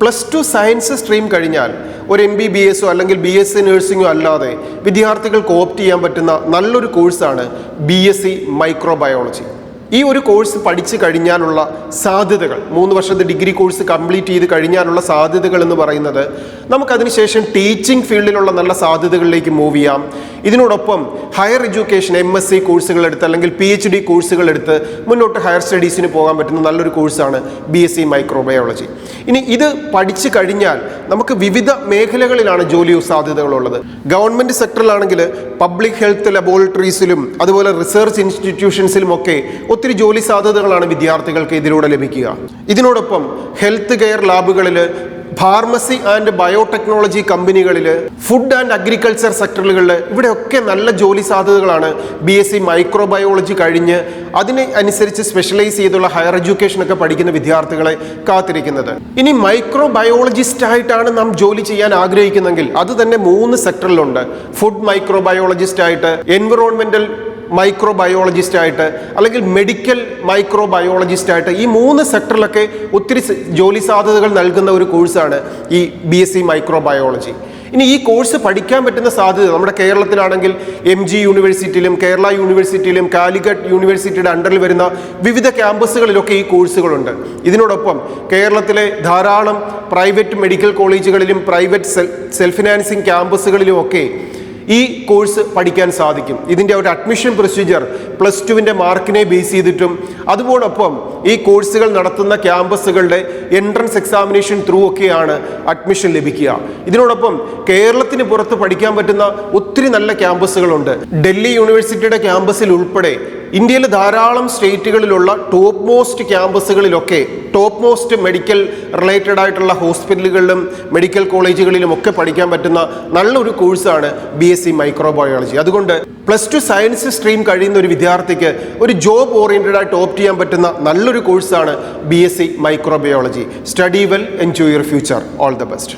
+2 science stream കഴിഞ്ഞാൽ ഒരു MBBS അല്ലെങ്കിൽ BSc നഴ്സിംഗോ അല്ലാതെ വിദ്യാർത്ഥികൾക്ക് ഓപ്റ്റ് ചെയ്യാൻ പറ്റുന്ന നല്ലൊരു കോഴ്സാണ് BSc മൈക്രോബയോളജി. ഈ ഒരു കോഴ്സ് പഠിച്ചു കഴിഞ്ഞാലുള്ള സാധ്യതകൾ, 3 വർഷത്തെ ഡിഗ്രി കോഴ്സ് കംപ്ലീറ്റ് ചെയ്ത് കഴിഞ്ഞാലുള്ള സാധ്യതകൾ എന്ന് പറയുന്നത് നമുക്കതിനുശേഷം ടീച്ചിങ് ഫീൽഡിലുള്ള നല്ല സാധ്യതകളിലേക്ക് മൂവ് ചെയ്യാം. ഇതിനോടൊപ്പം ഹയർ എഡ്യൂക്കേഷൻ MSc കോഴ്സുകൾ എടുത്ത് അല്ലെങ്കിൽ PhD കോഴ്സുകൾ എടുത്ത് മുന്നോട്ട് ഹയർ സ്റ്റഡീസിന് പോകാൻ പറ്റുന്ന നല്ലൊരു കോഴ്സാണ് BSc മൈക്രോബയോളജി. ഇനി ഇത് പഠിച്ചു കഴിഞ്ഞാൽ നമുക്ക് വിവിധ മേഖലകളിലാണ് ജോലി സാധ്യതകളുള്ളത്. ഗവൺമെൻറ് സെക്ടറിലാണെങ്കിൽ പബ്ലിക് ഹെൽത്ത് ലബോറട്ടറീസിലും അതുപോലെ റിസർച്ച് ഇൻസ്റ്റിറ്റ്യൂഷൻസിലും ഒക്കെ ഒത്തിരി ജോലി സാധ്യതകളാണ് വിദ്യാർത്ഥികൾക്ക് ഇതിലൂടെ ലഭിക്കുക. ഇതിനോടൊപ്പം ഹെൽത്ത് കെയർ ലാബുകളിൽ, ഫാർമസി ആൻഡ് ബയോടെക്നോളജി കമ്പനികളിൽ, ഫുഡ് ആൻഡ് അഗ്രികൾച്ചർ സെക്ടറുകളിൽ ഇവിടെയൊക്കെ നല്ല ജോലി സാധ്യതകളാണ് BSc മൈക്രോബയോളജി കഴിഞ്ഞ് അതിനെ അനുസരിച്ച് സ്പെഷ്യലൈസ് ചെയ്തുള്ള ഹയർ എഡ്യൂക്കേഷൻ ഒക്കെ പഠിക്കുന്ന വിദ്യാർത്ഥികളെ കാത്തിരിക്കുന്നത്. ഇനി മൈക്രോബയോളജിസ്റ്റ് ആയിട്ടാണ് നാം ജോലി ചെയ്യാൻ ആഗ്രഹിക്കുന്നെങ്കിൽ അത് തന്നെ 3 സെക്ടറിലുണ്ട്. ഫുഡ് മൈക്രോബയോളജിസ്റ്റ് ആയിട്ട്, എൻവിറോൺമെന്റൽ മൈക്രോബയോളജിസ്റ്റ് ആയിട്ട്, അല്ലെങ്കിൽ മെഡിക്കൽ മൈക്രോബയോളജിസ്റ്റ് ആയിട്ട്, ഈ 3 സെക്ടറിലൊക്കെ ഒത്തിരി ജോലി സാധ്യതകൾ നൽകുന്ന ഒരു കോഴ്സാണ് ഈ BSc മൈക്രോബയോളജി. ഇനി ഈ കോഴ്സ് പഠിക്കാൻ പറ്റുന്ന സാധ്യത നമ്മുടെ കേരളത്തിലാണെങ്കിൽ MG യൂണിവേഴ്സിറ്റിയിലും കേരള യൂണിവേഴ്സിറ്റിയിലും കാലിക്കറ്റ് യൂണിവേഴ്സിറ്റിയുടെ അണ്ടറിൽ വരുന്ന വിവിധ ക്യാമ്പസുകളിലൊക്കെ ഈ കോഴ്സുകളുണ്ട്. ഇതിനോടൊപ്പം കേരളത്തിലെ ധാരാളം പ്രൈവറ്റ് മെഡിക്കൽ കോളേജുകളിലും പ്രൈവറ്റ് സെൽഫ് ഫിനാൻസിങ് ക്യാമ്പസുകളിലും ഒക്കെ ഈ കോഴ്സ് പഠിക്കാൻ സാധിക്കും. ഇതിൻ്റെ ഒരു അഡ്മിഷൻ പ്രൊസീജിയർ +2 മാർക്കിനെ ബേസ് ചെയ്തിട്ടും അതുപോലൊപ്പം ഈ കോഴ്സുകൾ നടത്തുന്ന ക്യാമ്പസുകളുടെ എൻട്രൻസ് എക്സാമിനേഷൻ ത്രൂ ഒക്കെയാണ് അഡ്മിഷൻ ലഭിക്കുക. ഇതിനോടൊപ്പം കേരളത്തിന് പുറത്ത് പഠിക്കാൻ പറ്റുന്ന ഒത്തിരി നല്ല ക്യാമ്പസുകളുണ്ട്. ഡൽഹി യൂണിവേഴ്സിറ്റിയുടെ ക്യാമ്പസിൽ ഉൾപ്പെടെ ഇന്ത്യയിലെ ധാരാളം സ്റ്റേറ്റുകളിലുള്ള ടോപ്പ് മോസ്റ്റ് ക്യാമ്പസുകളിലൊക്കെ ടോപ്പ് മോസ്റ്റ് മെഡിക്കൽ റിലേറ്റഡ് ആയിട്ടുള്ള ഹോസ്പിറ്റലുകളിലും മെഡിക്കൽ കോളേജുകളിലും ഒക്കെ പഠിക്കാൻ പറ്റുന്ന നല്ലൊരു കോഴ്സാണ് BSc മൈക്രോബയോളജി. അതുകൊണ്ട് +2 സയൻസ് സ്ട്രീം കഴിയുന്ന ഒരു വിദ്യാർത്ഥിക്ക് ഒരു ജോബ് ഓറിയന്റഡ് ആയിട്ട് ഓപ്റ്റ് ചെയ്യാൻ പറ്റുന്ന നല്ലൊരു കോഴ്സാണ് BSc microbiology. Study well, enjoy your future. All the best.